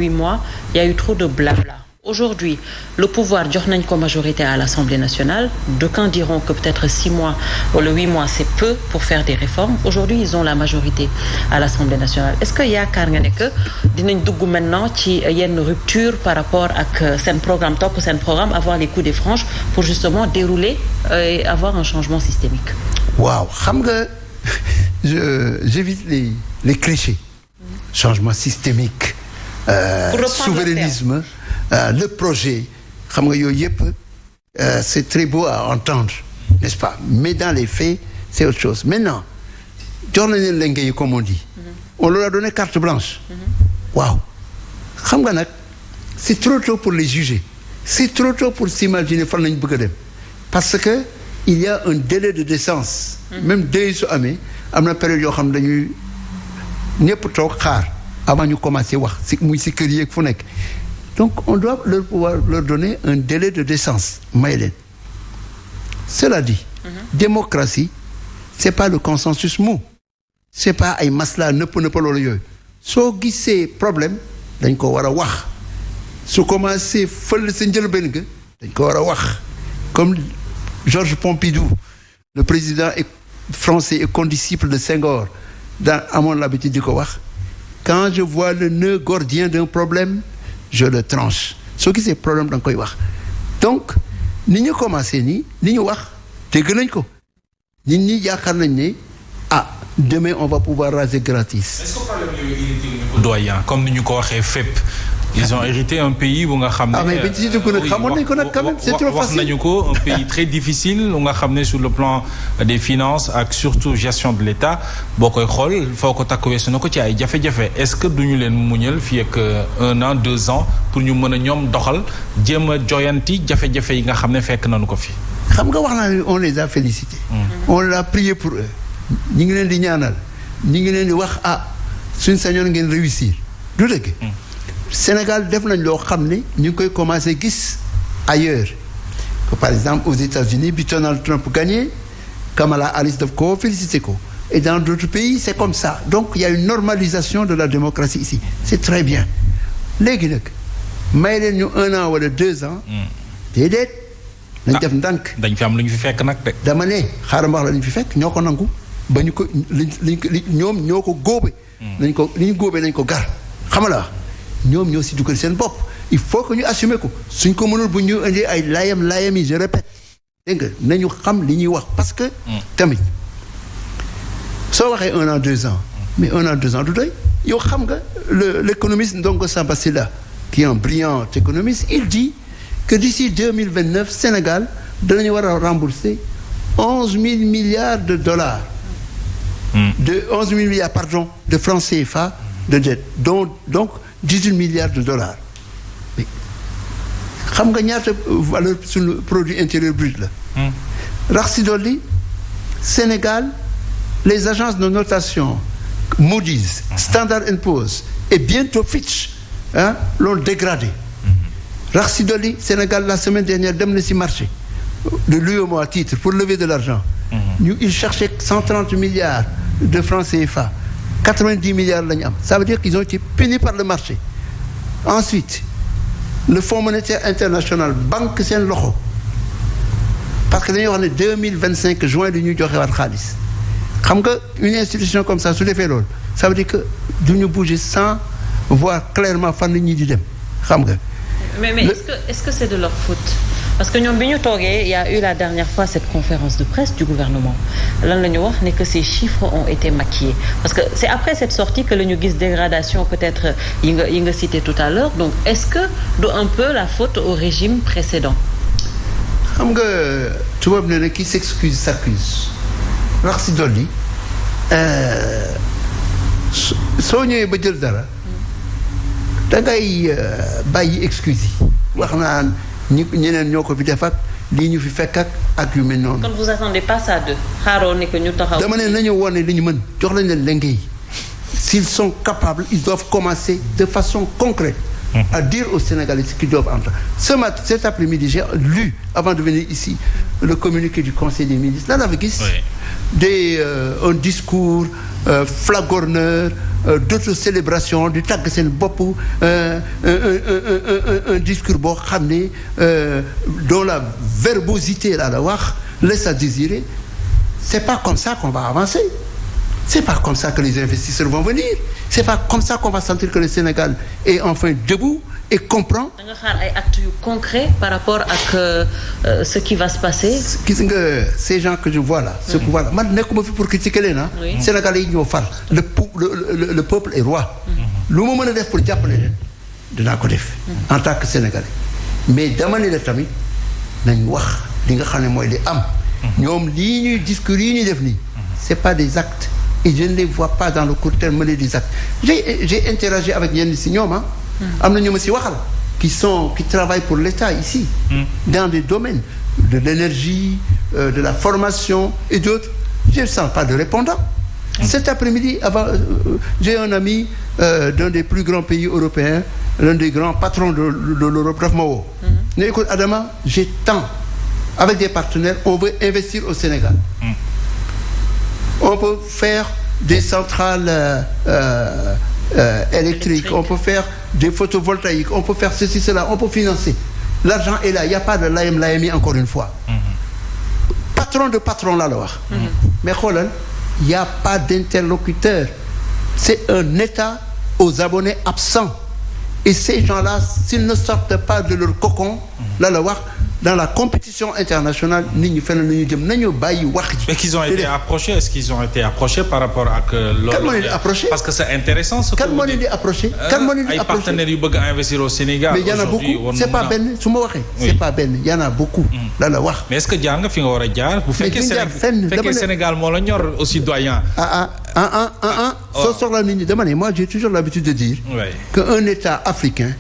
8 mois, il y a eu trop de blabla. Aujourd'hui, le pouvoir jox nañ ko majorité à l'Assemblée nationale. D'aucuns diront que peut-être 6 mois ou 8 mois, c'est peu pour faire des réformes. Aujourd'hui, ils ont la majorité à l'Assemblée nationale. Est-ce que yaakaar nga ne que dinañ dugg maintenant ci yenn rupture par rapport ak seen programme topp seen programme, avoir les coups des franches pour justement dérouler et avoir un changement systémique? Waaw, xam nga j'évite les clichés. Changement systémique. Souverainisme, le projet, xam nga yooyu yëpp c'est très beau à entendre, n'est-ce pas? Mais dans les faits, c'est autre chose. Maintenant, jox nañ leen lenge yi comme on dit. On leur a donné carte blanche. Waaw, xam nga nag c'est trop tôt pour les juger. C'est trop tôt pour s'imaginer fan lañ bëgg a dem. Parce que il y a un délai de décence. Même délai su amee am na période yoo xam dañuy ñëpp toog xaar. Avant ñu commencer wax si muy si kër yi ak fu nekk donc on doit leur donner un délai de décence may leen. Cela dit, démocratie c'est pas le consensus mou, c'est pas ay masla nëpp loolu yooyu. Soo gisee problème dañ ko war a wax, su commencé fël sa njëlbeen ga dañ ko war a wax. Comme Georges Pompidou, le président français et condisciple de Senghor, amoon l'habitude di ko wax. Quand je vois le nœud gordien d'un problème, je le tranche. Soo gisee problème da nga koy wax. Donc ni ñu commencé nii ni ñu wax dégg nañ ko. nit ñi yaakaar nañ ne demain on va pouvoir raser gratis. Est-ce que problème yooyu hérité ñu ko doyen comme ni ñu ko waxee fépp. Ils ont hérité un pays bu nga xam ne. mais bi ci dugg nag xamoon nañ ko nag quand même c'est trop facile. wax nañu ko un pays très difficile bu nga xam ne sur le plan des finances ak surtout gestion de l'État boo koy xool foo ko takk weesu na ko ci ay jafe-jafe. Est-ce que duñu leen muñal fii ak 1 an 2 ans pour ñu mën a ñoom doxal jéem a joyanti jafe-jafe yi nga xam ne fekk nañu ko fi. xam nga wax naa ne on les a félicités. On l'a prié pour eux. ñi ngi leen di ñaanal ñi ngi leen di wax suñ sañoon ngeen réussir du dëgg. Sénégal def nañ loo xam ne ñu ngi koy commencer gis ailleurs. Par exemple aux États-Unis bi Donald Trump gagné Kamala Harris daf ko félicité ko. Et dans d'autres pays c'est comme ça. Donc il y a une normalisation de la démocratie ici. C'est très bien. Léegi nag may leen ñu 1 an wala 2 ans. déedéet nañ def ndànk. dañ fi am lu ñu fi fekk nag de. dama ne xaaral ma wax la ñu fi fekk ñoo ko nangu ba ñu ko ñoom ñoo ko góobe. nañ ko li ñu góobee nañ ko gar xam nga ñoom ñoo si dugal seen bopp il faut que ñu assumer ko suñ ko mënul bu ñu indi ay layam yi je répète dégg nga nañu xam li ñuy wax parce que tamit soo waxee 1 an 2 ans mais 1 an 2 ans du doy yow xam nga l'économiste Ndongo Samba Sylla qui est un brillant économiste il dit que d'ici 2029 Sénégal danañu war a rembourser 11 000 milliards de dollars de 11 000 milliards de francs CFA de dette donc 18 milliards de dollars mais xam nga ñaata valeur sur le produit intérieur brut la. rax si dolli Sénégal les agences de notation Moody's, Standard & Poor's et bientôt Fitch l'ont dégradé. rax si dolli Sénégal la semaine dernière dem na si marché de l'UEMOA à titre pour lever de l'argent. il cherchait 130 milliards de francs CFA. 90 milliards la ñu am ça veut dire qu'ils ont été punis par le marché. Ensuite le Fonds monétaire international banque seen loxo parce que dañuy wax ne 2025 juin li ñuy joxe waat xaalis xam nga une institution comme ça su defee loolu ça veut dire que du ñu bouger sans voir clairement fan la ñuy di dem xam nga. mais est-ce que c'est de leur faute? Parce que ñoom bi ñu toogee il y a eu la dernière fois cette conférence de presse du gouvernement lan la ñu wax ne que ces chiffres ont été maquillés parce que c'est après cette sortie que la ñu gis dégradation peut-être yi nga cité tout à l'heure donc est-ce que du un peu la faute au régime précédent? xam nga tubaab ne qui s'excuse s'accuse rax si dolli soo ñëwee ba jël dara da ngay bàyyi excuse yi wax naan ñeneen ñoo ko fi def ak lii ñu fi fekk ak yu mel noonu. kon vous attendez pas ça de xaaroo ne que ñu taxaw. dama ne nañu wone li ñu mën jox lañ leen lenge yi s'ils sont capables ils doivent commencer de façon concrète à dire aux Sénégalais ce qu'ils doivent entendre. Cet après-midi j'ai lu avant de venir ici le communiqué du Conseil des ministres là la gis un discours flagorneur d'autocélébration di tàgg seen bopp un discours boo xam ne dont la verbosité laa la wax laisse à désirer. C'est pas comme ça qu'on va avancer. C'est pas comme ça que les investisseurs vont venir. C'est pas comme ça qu'on va sentir que le Sénégal est enfin debout et comprend. da nga xaar ay actes yu concrets par rapport ak ce qui va se passer. gis nga ces gens que je vois là. ce pouvoir là man nekkuma fi pour critiquer leen ah. Sénégalais yi ñoo far le peuple est roi. lu ma mën a def pour jàppale leen dinaa ko def. en tant que Sénégalais. mais dama ne la tamit nañ wax li nga xam ne mooy li am. ñoom lii ñuy discours yi ñuy def nii. c'est pas des actes. et je ne les vois pas dans le court terme mener des actes. J'ai interagi avec ñenn si ñoom ah. am na ñu ma si waxal qui travaillent pour l'État ici. Dans des domaines de l'énergie, de la formation et d'autres. Je ne sens pas de répondant. Cet après-midi, j'ai un ami d'un des plus grands pays européens, l'un des grands patrons de l'Europe, daf ma woo. Ne écoute Adama, j'ai tant avec des partenaires, on veut investir au Sénégal. On peut faire des centrales électriques, on peut faire des photovoltaïques, on peut faire ceci, cela, on peut financer. L'argent est là, il n'y a pas de l'AMI encore une fois. Patron de patron là la wax. Mais xoolal, il n'y a pas d'interlocuteur. C'est un État aux abonnés absents. Et ces gens-là, s'ils ne sortent pas de leur cocon, là la wax, dans la compétition internationale nit ñi fenn nañu jëm nañu bàyyi wax ji. Mais qu'ils ont été approchés, est-ce qu'ils ont été approchés par rapport ak loolu? Kan moo leen di approché? Parce que c'est intéressant ce que kan moo leen di approché? Kan moo leen di ay approché? partenaires yu bëgg a investir au Sénégal. Mais il y en a beaucoup, c'est pas benn su ma waxee. C'est pas benn, il y en a beaucoup. la la wax. Mais est-ce que jaar nga fi nga war a jaar? Bu fekkee Sénégal moo la ñor aussi doyen. soo soxla nit ñi dama ne moi j'ai toujours l'habitude de dire que un État africain.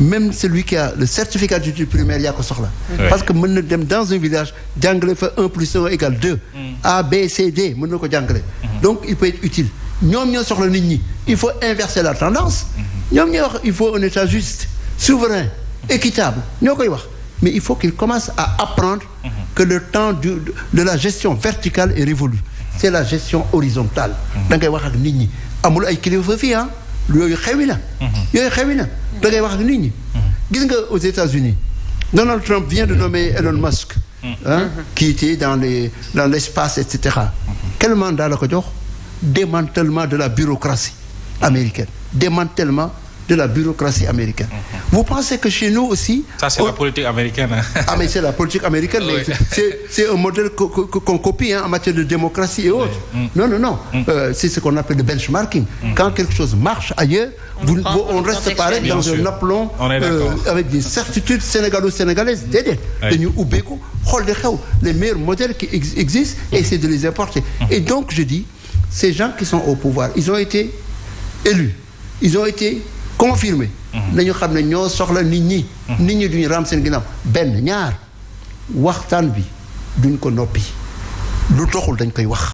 Même celui qui a le certificat d'études primaires yaa ko soxla. Parce que mën na dem dans un village jàngale fa 1 + 1 = 2. A B C D mën na ko jàngale. Donc il peut être utile. ñoom ñoo soxla nit ñi. Il faut inverser la tendance. ñoom ñoo wax il faut un État juste, souverain, équitable ñoo koy wax. Mais il faut qu'il commence à apprendre que le temps de la gestion verticale est révolu. C'est la gestion horizontale. da ngay wax ak nit ñi amul ay kilifa fii ah. yooyu xewi na. yooyu xewi na da ngay wax ak nit ñi. gis nga aux États-Unis Donald Trump vient de nommer Elon Musk. Qui était dans l'espace etc. Quel mandat la ko jox? Démantèlement de la bureaucratie américaine. Démantèlement de la bureaucratie américaine. Vous pensez que chez nous aussi... Ça, c'est la politique américaine. Ah, mais c'est la politique américaine. Oui. C'est un modèle qu'on copie en matière de démocratie et autres. Non. C'est ce qu'on appelle le benchmarking. Quand quelque chose marche ailleurs, on reste pareil dans un aplomb avec des certitudes sénégalo-sénégalaises. Déedéet. Dañu ubbeeku xool di xew les meilleurs modèles qui existent et essayer de les importer. Et donc, je dis, ces gens qui sont au pouvoir, ils ont été élus. Ils ont été confirmé. nañu xam ne ñoo soxla nit ñi. nit ñi duñu ram seen ginnaaw benn ñaar waxtaan bi duñ ko noppi lu toxul dañ koy wax.